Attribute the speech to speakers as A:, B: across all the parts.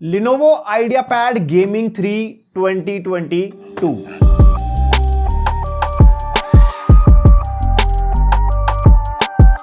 A: Lenovo IdeaPad Gaming 3 2022।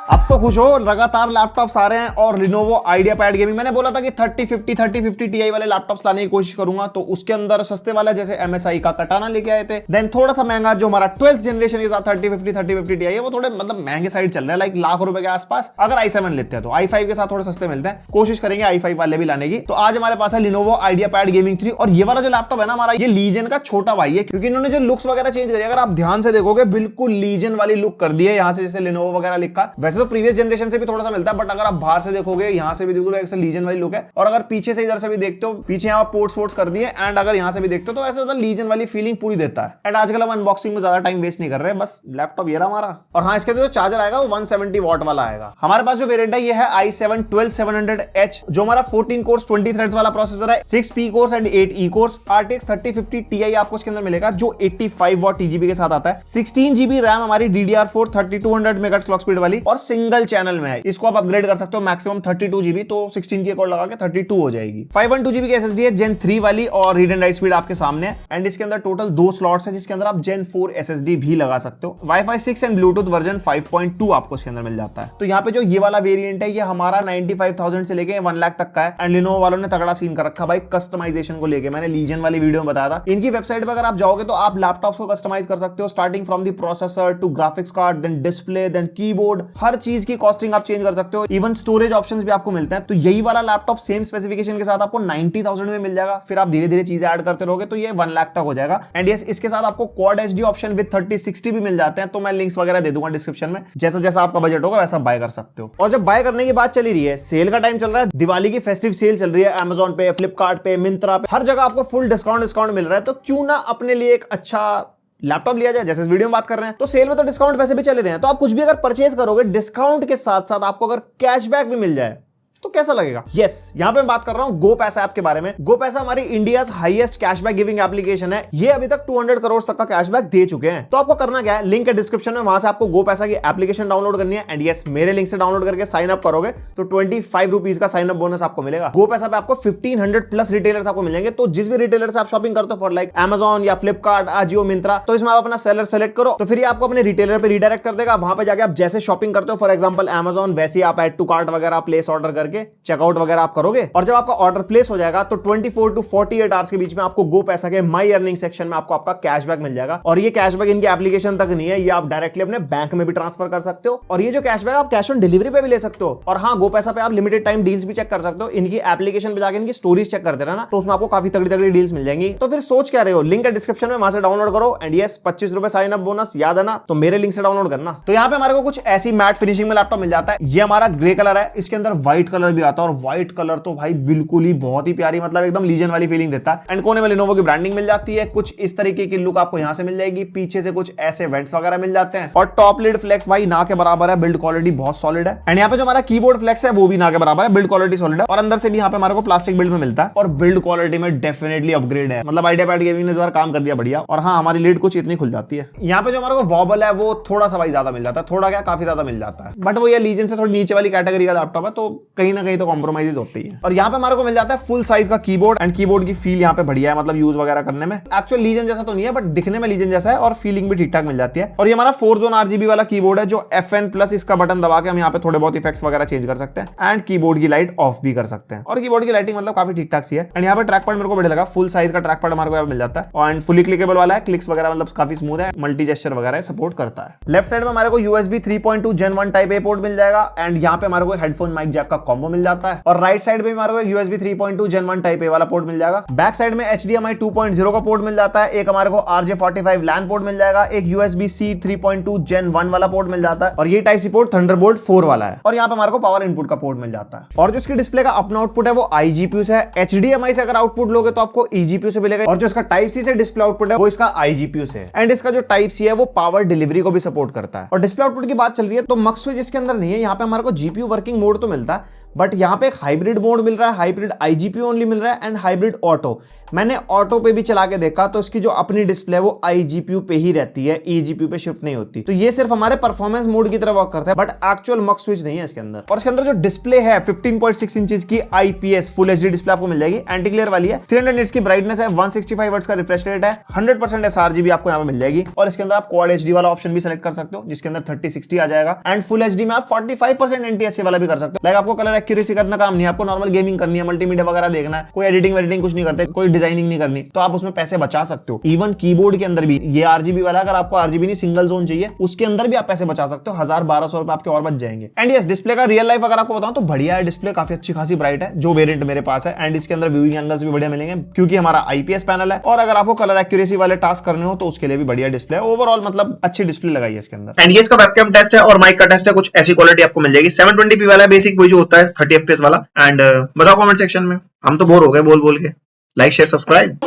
A: अब तो खुश हो, लगातार लैपटॉप्स आ रहे हैं और Lenovo IdeaPad Gaming, मैंने बोला था कि 3050 Ti वाले लैपटॉप्स लाने की कोशिश करूंगा, तो उसके अंदर सस्ते वाला जैसे MSI का कटाना लेके आए थे। देन थोड़ा सा महंगा जो हमारा 12th जनरेशन के साथ 3050 Ti है, वो थोड़े मतलब महंगे साइड चल रहे हैं, लाइक लाख रुपए के आसपास। अगर i7 लेते हैं तो i5 के साथ थोड़े सस्ते मिलते हैं, कोशिश करेंगे i5 वाले भी लाने की। तो आज हमारे पास है Lenovo IdeaPad Gaming 3 और ये वाला जो लैपटॉप है ना हमारा, ये लीजन का छोटा भाई है, क्योंकि इन्होंने जो लुक्स वगैरह चेंज करी, अगर आप ध्यान से देखोगे बिल्कुल लीजन वाली लुक कर दी है। यहाँ से जैसे Lenovo वगैरह लिखा, वैसे तो प्रीवियस जनरेशन से भी थोड़ा सा मिलता है, बट अगर आप बाहर से देखोगे यहाँ से भी बिल्कुल ऐसे लीजन वाली लुक है। और अगर पीछे से इधर से भी देखते हो, पीछे यहाँ पोर्ट्स कर दिए, एंड अगर यहाँ से भी देखते हो तो ऐसे होता है लीजन वाली फीलिंग पूरी देता है। एंड आजकल हम अनबॉक्सिंग में ज्यादा टाइम वेस्ट नहीं कर रहे, बस लैपटॉप ये रहा हमारा। और हाँ, इसके जो चार्जर आएगा वो 170 वॉट वाला आएगा। हमारे पास जो वेरिएंट है ये है i7 12700H, जो हमारा 14 कोर्स 20 थ्रेड्स वाला प्रोसेसर है, 6 P course and 8 E course. RTX 3050 Ti आपको इसके अंदर मिलेगा, जो 85 वॉट TGB के साथ आता है। 16 GB रैम हमारी DDR4 3200 मेगाहर्ट्ज क्लॉक स्पीड वाली, और सिंगल चैनल में है। इसको आप अपग्रेड कर सकते हो मैक्सिमम 32 GB, तो 16 की एक और लगा के 32 हो जाएगी। 512 GB की SSD है Gen 3 वाली, और रीड एंड राइट स्पीड आपके सामने है। एंड इसके अंदर टोटल 2 स्लॉट्स है, जिसके अंदर आप Gen 4 SSD भी लगा सकते हो। Wi-Fi 6 एंड ब्लूटूथ वर्जन 5.2 आपको इसके अंदर मिल जाता है। तो यहाँ पे जो ये वाला वेरिएंट है, ये हमारा 95,000 से लेके 1 लाख तक का है। एंड Lenovo वालों ने तगड़ा सीन कर रखा भाई कस्टमाइजेशन को लेके। मैंने लीजन वाली वीडियो में बताया था, इनकी वेबसाइट पर अगर आप जाओगे तो आप लैपटॉप्स को कस्टमाइज कर सकते हो, starting from the processor to graphics card, then display, then keyboard, हर चीज की कॉस्टिंग आप चेंज कर सकते हो। इवन स्टोरेज ऑप्शंस भी आपको मिलते हैं। तो यही वाला लैपटॉप सेम स्पेसिफिकेशन के साथ आपको 90,000 में मिल जाएगा। फिर आप धीरे धीरे चीजें ऐड करते रहोगे तो ये 1 लाख तक हो जाएगा। एंड यस, इसके साथ आपको क्वाड HD ऑप्शन विद 3060 भी मिल जाते हैं। तो मैं लिंक्स वगैरह दे दूंगा डिस्क्रिप्शन में, जैसा जैसा आपका बजट होगा वैसा बाय कर सकते हो। और जब बाय करने की बात चली रही है, सेल का टाइम चल रहा है, दिवाली की फेस्टिव सेल चल रही है। Amazon पे, फ्लिपकार्ट पे, मिंत्रा पे, हर जगह आपको फुल डिस्काउंट मिल रहा है। तो क्यों ना अपने लिए एक अच्छा लैपटॉप लिया जाए, जैसे इस वीडियो में बात कर रहे हैं। तो सेल में तो डिस्काउंट वैसे भी चल रहे हैं, तो आप कुछ भी अगर परचेज करोगे डिस्काउंट के साथ साथ आपको अगर कैशबैक भी मिल जाए तो कैसा लगेगा। यस, यहां पे मैं बात कर रहा हूं GoPaisa ऐप के बारे में। GoPaisa हमारी India's highest cashback giving application है। ये अभी तक 200 करोड़ तक का कैशबैक दे चुके हैं। तो आपको करना क्या है, लिंक है डिस्क्रिप्शन में, वहां से आपको GoPaisa की एप्लीकेशन डाउनलोड करनी है। एंड यस, मेरे लिंक से डाउनलोड करके साइन अप करोगे तो 25 रुपीज का साइन अप बोनस आपको मिलेगा। GoPaisa पे आपको 1500 प्लस रिटेलर्स आपको मिल जाएंगे। तो जिस भी रिटेलर से आप शॉपिंग करते हो, फॉर लाइक Amazon या फ्लिपकार्ट, Ajio, मिंत्रा, तो इसमें आप अपना सेलर सेलेक्ट करो, तो फिर ये आपको अपने रिटेलर पे रिडायरेक्ट कर देगा। वहां पे जाके आप जैसे शॉपिंग करते हो, फॉर एग्जांपल Amazon, वैसे आप ऐड टू कार्ट वगैरह प्लेस ऑर्डर करके चेकआउट वगैरह आप करोगे। और जब आपका ऑर्डर प्लेस हो जाएगा तो 24 to 48 आवर्स के बीच में आपको GoPaisa के माई अर्निंग सेक्शन में आपको आपका कैशबैक मिल जाएगा। और ये कैशबैक इनकी एप्लीकेशन तक नहीं है, ये आप डायरेक्टली अपने बैंक में भी ट्रांसफर कर सकते हो। और ये जो कैशबैक आप कैश ऑन डिलीवरी पे भी ले सकते हो। और हाँ, GoPaisa पे आप लिमिटेड टाइम डील्स भी चेक कर सकते हो। इनकी एप्लीकेशन पे जाकर इनकी स्टोरीज चेक करते रहना, तो उसमें आपको काफी तगड़ी तगड़ी डील्स मिल जाएंगी। तो फिर सोच क्या रहे हो, लिंक है डिस्क्रिप्शन में, वहां से डाउनलोड करो। एंड यस, 25 रुपए साइन अप बोनस, याद है ना, तो मेरे लिंक से डाउनलोड करना। तो यहाँ पे हमारे को कुछ ऐसी मैट फिनिशिंग में लैपटॉप मिल जाता है। ये हमारा ग्रे कलर है, इसके अंदर व्हाइट कलर भी आता है, और व्हाइट कलर तो भाई बिल्कुल ही बहुत ही प्यारी, मतलब एकदम लीजन वाली फीलिंग देता है। एंड कोने में Lenovo की ब्रांडिंग मिल जाती है। कुछ इस तरीके की लुक आपको यहां से मिल जाएगी, पीछे से कुछ ऐसे वेंट्स वगैरह मिल जाते हैं। और टॉप लिड फ्लेक्स भाई ना के बराबर है, बिल्ड क्वालिटी बहुत सॉलिड है। एंड यहाँ पे जो हमारा कीबोर्ड फ्लेक्स है वो भी ना के बराबर है, बिल्ड क्वालिटी सॉलिड है। और अंदर से भी यहाँ पे हमारे को प्लास्टिक बिल्ड में मिलता है, और बिल्ड क्वालिटी में डेफिनेटली अपग्रेड है। मतलब IdeaPad गेमिंग ने इस बार काम कर दिया बढ़िया। और हाँ, हमारी लीड कुछ इतनी खुल जाती है। यहाँ पे जो हमारे को वॉबल है वो थोड़ा सा भाई ज्यादा मिल जाता है, थोड़ा क्या काफी ज्यादा मिल जाता है, बट वो ये लीजन से थोड़ी नीचे वाली कैटेगरी का लैपटॉप है, तो कहीं ना कहीं तो कॉम्प्रोमाइज होती है। और यहाँ पे हमारे को मिल जाता है फुल साइज का कीबोर्ड। एंड कीबोर्ड की फील यहाँ पे बढ़िया है, मतलब यूज वगैरह करने में एक्चुअल लीजन जैसा तो नहीं है, बट दिखने में लीजन जैसा है, और फीलिंग भी ठीक ठाक मिल जाती है। और ये हमारा 4 जोन RGB वाला कीबोर्ड है, जो FN प्लस इसका बटन दबा के हम यहाँ पे थोड़े बहुत इफेक्ट्स वगैरह चेंज कर सकते हैं। एंड कीबोर्ड की लाइट ऑफ भी कर सकते हैं, और कीबोर्ड की लाइटिंग मतलब काफी ठीक ठाक सी है। एंड यहाँ पे ट्रैक पैड मेरे को बढ़िया लगा, फुल साइज का ट्रैक पैड हमारे को मिल जाता है। एंड फुली क्लिकेबल वाला है, क्लिक्स वगैरह मतलब काफी स्मूथ है, मल्टी जेस्चर वगैरह सपोर्ट करता है। लेफ्ट साइड में हमारे को USB 3.2 Gen 1 type A port मिल जाएगा। एंड यहाँ पे हमारे को हेडफोन माइक जैक का कॉम्बो मिल जाता है। और राइट साइड में हमारे को USB 3.2 Gen 1 टाइप A वाला पोर्ट मिल जाएगा। बैक साइड में HDMI 2.0 का पोर्ट मिल जाता है। एक हमारे को RJ45 LAN पोर्ट मिल जाएगा। एक USB-C 3.2 Gen 1 वाला पोर्ट मिल जाता है। और ये टाइप सी पोर्ट थंडरबोल्ट 4 वाला है। और यहाँ पे हमारे को पावर इनपुट का पोर्ट मिल जाता है। और जो इसकी डिस्प्ले का अपना आउटपुट है वो iGPU से है। HDMI से अगर आउटपुट लोगे तो आपको eGPU से मिलेगा। और जो इसका टाइप सी से डिस्प्ले आउटपुट है वो इसका iGPU से है। एंड इसका जो टाइप सी है वो पावर डिलीवरी को भी सपोर्ट करता है। और डिस्प्ले आउटपुट की बात चल रही है तो मक्स स्विच इसके अंदर नहीं है। यहाँ पे हमारे को GPU वर्किंग मोड तो मिलता है, बट यहाँ पे एक हाइब्रिड मोड मिल रहा है, हाइब्रिड IGPU ओनली मिल रहा है एंड हाइब्रिड ऑटो। मैंने ऑटो पे भी चला के देखा तो इसकी जो अपनी डिस्प्ले है वो IGPU पे ही रहती है, eGPU पे शिफ्ट नहीं होती। तो ये सिर्फ हमारे परफॉर्मेंस मोड की तरह वर्क करता है, बट एक्चुअल मक स्विच नहीं है इसके अंदर। और इसके अंदर जो डिस्प्ले है 15.6 इंचेस की IPS फुल HD डिस्प्ले आपको मिल जाएगी, एंटी ग्लेयर वाली है, 300 निट्स की ब्राइटनेस है, 165 हर्ट्ज का रिफ्रेश रेट है, 100% sRGB आपको यहाँ पे मिल जाएगी। और इसके अंदर आप क्वाड HD वाला ऑप्शन भी सेलेक्ट कर सकते हो जिसके अंदर 3060 आ जाएगा, एंड फुल HD में आप 45% NTSC वाला भी कर सकते हो। लाइक आपको कलर एक्यूरेसी का इतना काम नहीं है, आपको नॉर्मल गेमिंग करनी है, मल्टीमीडिया वगैरह देखना है, कोई एडिटिंग वेडिटिंग कुछ नहीं करते, कोई डिजाइनिंग नहीं करनी, तो आप उसमें पैसे बचा सकते हो। इवन कीबोर्ड के अंदर भी ये RGB वाला, अगर आपको RGB नहीं सिंगल जोन चाहिए उसके अंदर भी आप पैसे बचा सकते हो, 1000-1200 रुपए आपके और बच जाएंगे। एंड यस, डिस्प्ले का रियल लाइफ अगर आपको बताऊं तो बढ़िया है, डिस्प्ले काफी अच्छी खासी ब्राइट है जो वेरिएंट मेरे पास है, एंड इसके अंदर व्यूइंग एंगल्स भी बढ़िया मिलेंगे क्योंकि हमारा IPS पैनल है। और अगर आपको कलर एक्यूरेसी वाले टास्क करने हो तो उसके लिए भी बढ़िया डिस्प्ले है। ओवरऑल मतलब अच्छी डिस्प्ले लगाई है इसके अंदर।
B: एंड ये इसका वेबकैम टेस्ट है और माइक का टेस्ट है, कुछ ऐसी क्वालिटी आपको मिल जाएगी। 720p वाला बेसिक वही जो होता है 30 FPS वाला। एंड बताओ कमेंट सेक्शन में, हम तो बोर हो गए बोल बोल के। Like share subscribe.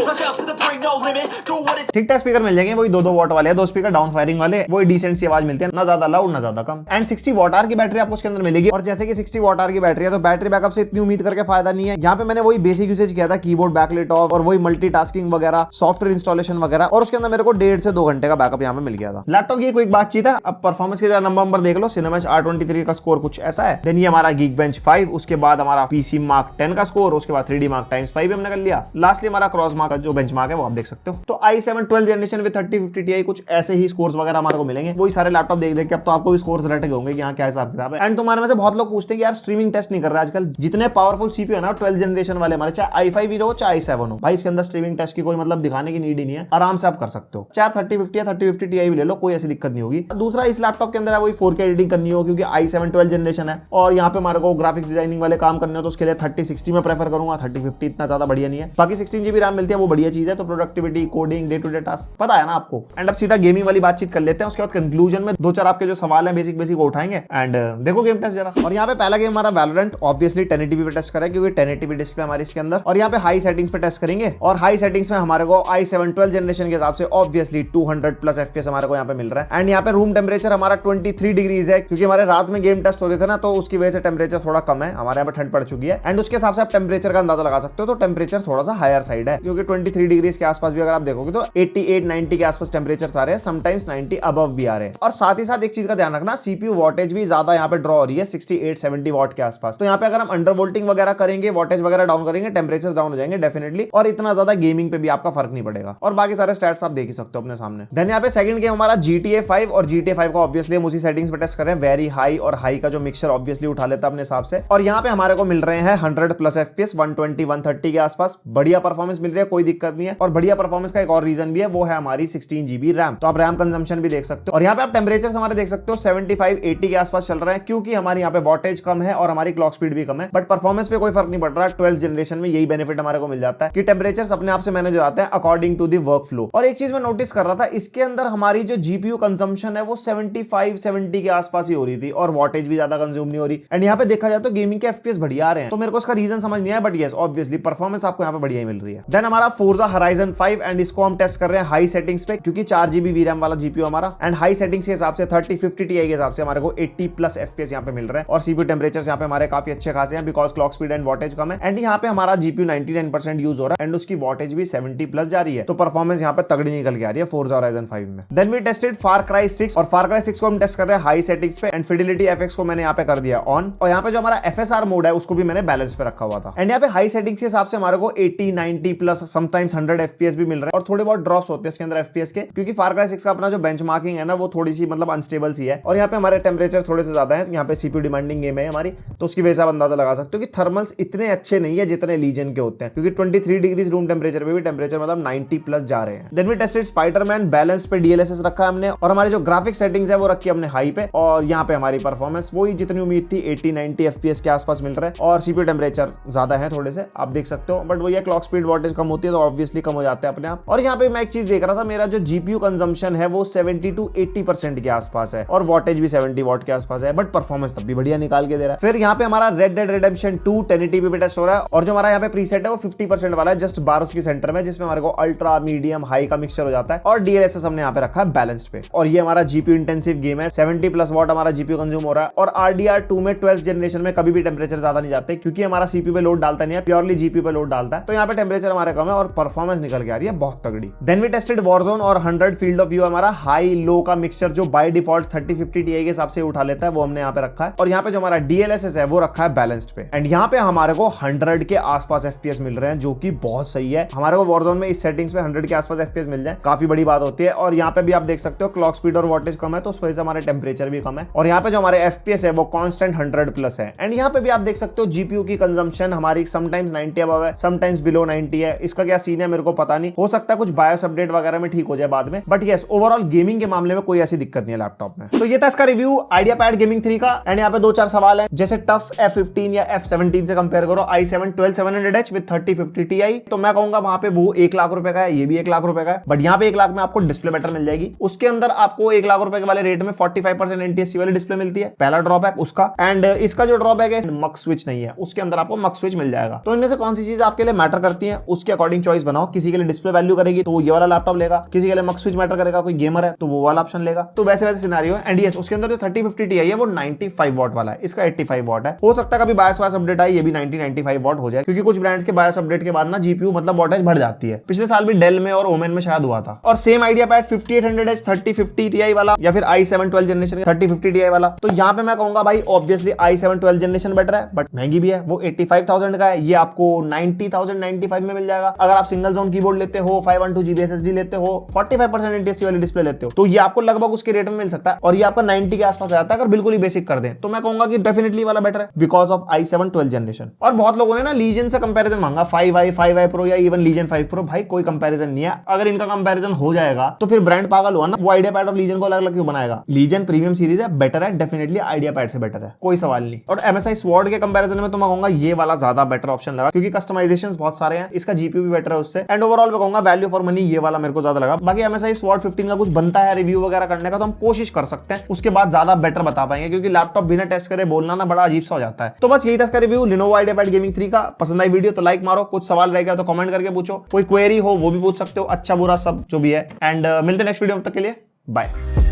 A: ठीक ठाक स्पीकर मिल जाएंगे, वही 2-2 वॉट वाले हैं, 2 स्पीकर डाउन फायरिंग वाले, वही डिसेंट सी आवाज मिलती है, ना ज्यादा लाउड ना ज्यादा कम। एंड 60 वॉट आवर की बैटरी आपको इसके अंदर मिलेगी। और जैसे कि 60 वॉट आवर की बैटरी है तो बैटरी बैकअप से इतनी उम्मीद करके फायदा नहीं है। यहाँ पे मैंने वही बेसिक यूसेज किया था, कीबोर्ड बैकलाइट ऑफ और वही मल्टीटास्किंग वगैरह, सॉफ्टवेयर इंस्टॉलेशन वगैरह, और उसके अंदर मेरे को 1.5 से 2 घंटे का बैकअप यहाँ पे मिल गया था। लैपटॉप की कोई बातचीत है। अब परफॉर्मेंस की नंबर देख लो, Cinebench R23 का स्कोर कुछ ऐसा है। देन ये हमारा Geekbench 5, उसके बाद हमारा PC Mark 10 का स्कोर, उसके बाद 3D Mark X5 हमने कर लिया। लास्टली हमारा क्रॉस मार्क का जो बेंचमार्क है वो आप देख सकते हो। तो i7 12th generation with 3050 Ti कुछ ऐसे ही स्कोर्स वगैरह हमारे को मिलेंगे। वही सारे लैपटॉप देख देख के अब तो आपको भी स्कोर्स रट गए होंगे कि यहाँ क्या हिसाब किताब है। एंड तुम्हारे में से बहुत लोग पूछते हैं कि यार स्ट्रीमिंग टेस्ट नहीं कर रहा आजकल, जितने पावरफुल CPU है ना 12th जनरेशन वाले हमारे, चाहे i5 हीरो हो चाहे i7 हो, भाई इसके अंदर स्ट्रीमिंग टेस्ट की कोई मतलब दिखाने की नीड ही नहीं है, आराम से आप कर सकते हो। चाहे 3050 या 3050 Ti भी ले लो, कोई ऐसी दिक्कत नहीं होगी। दूसरा, इस लैपटॉप के अंदर वही 4K एडिटिंग करनी हो क्योंकि i7 12th जनरेशन है, और यहाँ पे हमारे को ग्राफिक्स डिजाइनिंग वाले काम करने हो तो उसके लिए 3060 में प्रेफर करूंगा। 3050 इतना ज्यादा बढ़िया नहीं है। बाकी 16GB रैम मिलती है, वो बढ़िया चीज है। तो productivity, coding, day to day task पता है ना आपको। एंड अब सीधा गेमिंग वाली बातचीत कर लेते हैं, उसके बाद कंक्लूजन में 2-4 आपके जो सवाल हैं बेसिक वो उठाएंगे। एंड देखो गेम टेस्ट जरा। और यहाँ पे पहला गेम हमारा वैलोरेंट, ऑब्वियसली 1080p पे टेस्ट करें क्योंकि 1080p डिस्प्ले हमारी इसके अंदर। और यहाँ पे हाई सेटिंग्स पे टेस्ट करेंगे, और हाई सेटिंग्स में हमारे को i7 12th जनरेशन के हिसाब से ऑब्वियसली 200+ FPS हमारे को यहाँ पे मिल रहा है। एंड यहाँ पे रूम टेम्परेचर हमारा 23 डिग्रीज है क्योंकि हमारे रात में गेम टेस्ट हो रहे थे ना, तो उसकी वजह से टेम्परेचर थोड़ा कम है, हमारे यहाँ पे ठंड पड़ चुकी है। एंड उसके हिसाब से आप टेम्परेचर का अंदाजा लगा सकते हो, तो टेम्परेचर थोड़ा सा हायर साइड है क्योंकि 23 डिग्रीज के आसपास भी अगर आप देखोगे तो 88-90 के आसपास टेम्परेचर आ रहे हैं, समटाइम्स 90 अबव भी आ रहे हैं। और साथ ही साथ एक चीज का ध्यान रखना, CPU वॉटेज भी ज्यादा यहाँ पे ड्रॉ हो रही है 68-70 वॉट के आसपास। तो यहाँ पे अगर हम अंडर वोल्टिंग वगैरह करेंगे, वॉटेज वगैरह डाउन करेंगे, टेम्परेचर डाउन हो जाएंगे डेफिनेटली, और इतना ज्यादा गेमिंग पे भी आपका फर्क नहीं पड़ेगा। और बाकी सारे स्टैट्स आप देख ही सकते हो अपने सामने। देन यहाँ पे सेकंड गेम हमारा GTA 5, और GTA 5 का ऑब्वियसली हम उसी सेटिंग्स पे टेस्ट कर रहे हैं, वेरी हाई और हाई का जो मिक्सचर ऑब्वियसली उठा लेता है अपने हिसाब से। और यहाँ पे हमारे को मिल रहे हैं 100+ FPS 120-130 के आसपास, बढ़िया परफॉर्मेंस मिल रही है, कोई दिक्कत नहीं है। और बढ़िया परफॉर्मेंस का एक और रीजन भी है, वो है हमारी 16GB रैम। तो आप रैम कंजम्पशन भी देख सकते हो। और यहाँ पे आप टेम्परेचर हमारे देख सकते हो 75-80 के आसपास चल रहे हैं क्योंकि हमारे यहाँ पे वॉटेज कम है और हमारी क्लॉक स्पीड भी कम है, बट परफॉर्मेंस पे कोई फर्क नहीं पड़ रहा। 12th जनरेशन में यही बेनिफिट हमारे को मिल जाता है कि टेम्परेचर अपने आप से मैनेज हो जाते हैं according to the workflow. और एक चीज मैं नोटिस कर रहा था, इसके अंदर हमारी जो GPU कंजम्पशन है वो 75-70 के आसपास ही हो रही थी, और वॉटेज भी ज्यादा कंज्यूम नहीं हो रही। एंड यहाँ पे देखा जाए तो गेमिंग के FPS बढ़िया आ रहे हैं, तो मेरे को इसका रीजन समझ नहीं आया, बट यस ऑब्वियसली परफॉर्मेंस आपको यहाँ पे बढ़िया ही मिल रही है। देन हमारा Forza Horizon 5, एंड इसको हम टेस्ट कर रहे हैं हाई सेटिंग्स पे क्योंकि 4GB VRAM वाला GPU हमारा, एंड हाई सेटिंग्स के हिसाब से 3050 Ti के हिसाब से हमारे को 80+ FPS यहाँ पे मिल रहा है। और CPU टेम्परेचर यहाँ पे हमारे काफी अच्छे खासे हैं because clock speed and wattage कम है। एंड यहाँ पे हमारा GPU 99% यूज हो रहा है, एंड उसकी वॉटेज भी 70+ जा रही है, तो परफॉर्मेंस यहाँ पे तगड़ी निकल के आ रही है Forza Horizon 5 में। Then we tested Far Cry 6, और Far Cry 6 को हम टेस्ट कर रहे हैं हाई सेटिंग्स पे, एंड फिडिलिटी FX को मैंने यहाँ पे कर दिया ऑन, और यहाँ पे जो हमारा FSR मोड है उसको भी मैंने बैलेंस पे रखा हुआ था। एंड यहाँ पे हाई सेटिंग्स के हिसाब से हमारे को 80-90+ समटाइम्स 100 FPS भी मिल रहा है, और थोड़े बहुत ड्रॉप्स होते हैं इसके अंदर FPS के क्योंकि Far Cry 6 का अपना जो बेंचमार्किंग है ना वो थोड़ी सी मतलब अनस्टेबल सी है। और यहाँ पे हमारे टेम्परेचर थोड़े से ज्यादा है, यहाँ पे CPU डिमांडिंग गेम है हमारी, तो उसकी वजह से आप अंदाजा लगा सकते हो कि थर्मल्स इतने अच्छे नहीं है जितने लीजन के होते हैं क्योंकि 23 डिग्रीज रूम टेम्परेचर पे भी टेम्परेचर मतलब 90+ जा रहे हैं। Then we tested Spiderman, balance पे DLSS रखा है हमने, और हमारी जो ग्राफिक सेटिंग्स है वो रखी है हमने हाई पे, और यहाँ पे हमारी परफॉर्मेंस वही जितनी उम्मीद थी 80-90 FPS के आसपास मिल रहा है, और CPU टेम्परेचर ज्यादा है थोड़े से आप देख सकते हो, बट वो ये क्लॉक स्पीड वॉटेज कम होती है तो ऑब्वियसली कम हो जाते हैं अपने आप। और यहाँ पे मैं एक चीज देख रहा था, मेरा जो जीपीयू कंजम्पशन है वो 70 to 80% के आसपास है और वॉटेज भी 70 वॉट के आसपास है, बट परफॉर्मेंस तब भी बढ़िया निकाल के दे रहा है। फिर यहाँ पे हमारा रेड डेड रिडेम्पशन 2 1080p पे टेस्ट हो रहा है और जो हमारा यहाँ पे प्रीसेट है वो 50% वाला है, जस्ट 12 की सेंटर में, जिसमें हमारे को अल्ट्रा मीडियम हाई का मिक्सचर हो जाता है और डीएलएसएस हमने यहाँ पे रखा है बैलेंस्ड पे। और ये हमारा जीपीयू इंटेंसिव गेम है, 70+ वॉट हमारा जीपीयू कंज्यूम हो रहा है और RDR2 में 12th जनरेशन में कभी भी टेम्परेचर ज्यादा नहीं जाते क्योंकि हमारा सीपीयू पे लोड डालता नहीं है, प्योरली जीपीयू पे लोड डालता है, तो यहाँ पे टेम्परेचर हमारे कम है और परफॉर्मेंस निकल के आ रही है बहुत तगड़ी। देन वी टेस्टेड वॉरजोन और 100 फील्ड ऑफ व्यू हमारा हाई लो का मिक्सचर जो बाय डिफॉल्ट 3050 Ti के हिसाब से उठा लेता है, वो हमने यहाँ पे रखा है और यहाँ पे जो हमारा DLSS है वो रखा है बैलेंस्ड पे। एंड यहाँ पे हमारे को 100 के आसपास FPS मिल रहे हैं जो कि बहुत सही है। हमारे को वॉरजोन में इस सेटिंग्स पे 100 के आसपास FPS मिल जाए काफी बड़ी बात होती है। और यहाँ पे भी आप देख सकते हो क्लॉक स्पीड और वॉटेज कम है तो उस वजह से हमारे टेम्परेचर भी कम है और यहाँ पे जो हमारे FPS है वो कांस्टेंट 100+ है। एंड यहाँ पे भी आप देख सकते हो जीपीयू की कंजम्पशन हमारी समटाइम्स 90 अबव है, समटाइम्स बिलो 90 है। इसका क्या सीन है मेरे को पता नहीं, हो सकता है कुछ बायोस अपडेट वगैरह में ठीक हो जाए बाद में, बट यस ओवरऑल गेमिंग के मामले में कोई ऐसी दिक्कत नहीं है लैपटॉप में। तो ये था इसका रिव्यू आइडियापैड गेमिंग 3 का। एंड यहाँ पे 2-4 सवाल है, जैसे टफ F15 या F17 से कंपेयर करो i7 12700H विद 3050 Ti, तो मैं कहूंगा वहां पे वो 1 लाख रुपए का है, ये भी 1 लाख रुपए का है, बट यहाँ पे 1 लाख में आपको डिस्प्ले बेटर मिल जाएगी। उसके अंदर आपको 1 लाख रुपए के वाले रेट में 45% NTSC वाली डिस्प्ले मिलती है, पहला ड्रॉबैक उसका। एंड इसका जो ड्रॉबैक है मक्स स्विच नहीं है, उसके अंदर आपको मक्स स्विच मिल जाएगा। तो इनमें से कौन सी चीज आपके लिए मैटर करती है उसके अकॉर्डिंग चॉइस बनाओ। किसी के लिए डिस्प्ले वैल्यू करेगी तो वो ये वाला लैपटॉप लेगा, किसी के लिए मक्स स्विच मैटर करेगा, कोई गेमर है तो वो वाला ऑप्शन लेगा। तो वैसे वैसे सिनेरियो है। एंड यस उसके अंदर जो 3050 Ti है वो 95 वॉट वाला है, इसका 85 वॉट है। हो सकता है कभी बायोस वायोस अपडेट आई ये भी 95 वॉट हो जाए, क्योंकि कुछ ब्रांड्स के बायोस अपडेट के बाद ना जीपीयू मतलब वॉटेज बढ़ जाती है। पिछले साल भी डेल में और ओमेन में शायद हुआ था। और सेम आइडियापैड 5800H 3050 Ti वाला या फिर i7 12 जनरेशन 3050 Ti वाला, तो यहाँ पे मैं कहूंगा भाई ऑब्वियसली i7 12 जनरेशन बेटर है, बट महंगी भी है, वो 85,000 का है, ये आपको 90,095 में मिल जाएगा। अगर आप सिंगल जोन कीबोर्ड लेते हो, 512 GB SSD लेते हो, 45% NTSC वाली डिस्प्ले लेते हो, तो ये आपको लगभग उसके रेट में मिल सकता है और ये आपका 90 के आसपास आता है अगर बिल्कुल ही बेसिक कर दें। तो मैं कहूंगा कि डेफिनेटली वाला बेटर है बिकॉज ऑफ i7 12 जनरेशन। और बहुत लोगों ने ना लीजन से कंपैरिजन मांगा, 5i Pro या इवन लीजन 5 Pro, भाई कोई कंपैरिजन नहीं है। अगर इनका कंपैरिजन हो जाएगा तो फिर ब्रांड पागल हुआ ना, वो आइडियापैड और लीजन को अलग अलग क्यों बनाएगा। लीजन प्रीमियम सीरीज है, बेटर है, डेफिनेटली आइडियापैड से बेटर है, कोई सवाल नहीं। और MSI स्वॉर्ड के कंपैरिजन में तो मैं कहूंगा ये वाला ज्यादा बेटर ऑप्शन लगा, क्योंकि कस्टमाइजेशंस बहुत सारे हैं, इसका जीपीयू भी बेटर है उससे। एंड ओवरऑल मैं कहूंगा वैल्यू फॉर मनी ये वाला मेरे को ज्यादा लगा। बाकी MSI स्वॉर्ड 15 का कुछ बनता है रिव्यू वगैरह करने का तो हम कोशिश कर सकते हैं, उसके बाद ज्यादा बेटर बता पाएंगे, क्योंकि लैपटॉप बिना टेस्ट करे बोलना ना बड़ा अजीब सा हो जाता है। तो बस यही था इसका रिव्यू Lenovo आइडियापैड गेमिंग 3 का। पसंद आई वीडियो तो लाइक मारो, कुछ सवाल रह गया तो कमेंट करके पूछो, कोई क्वेरी हो वो भी पूछ सकते हो, अच्छा बुरा सब जो भी है। एंड मिलते हैं नेक्स्ट वीडियो, तब तक के लिए बाय।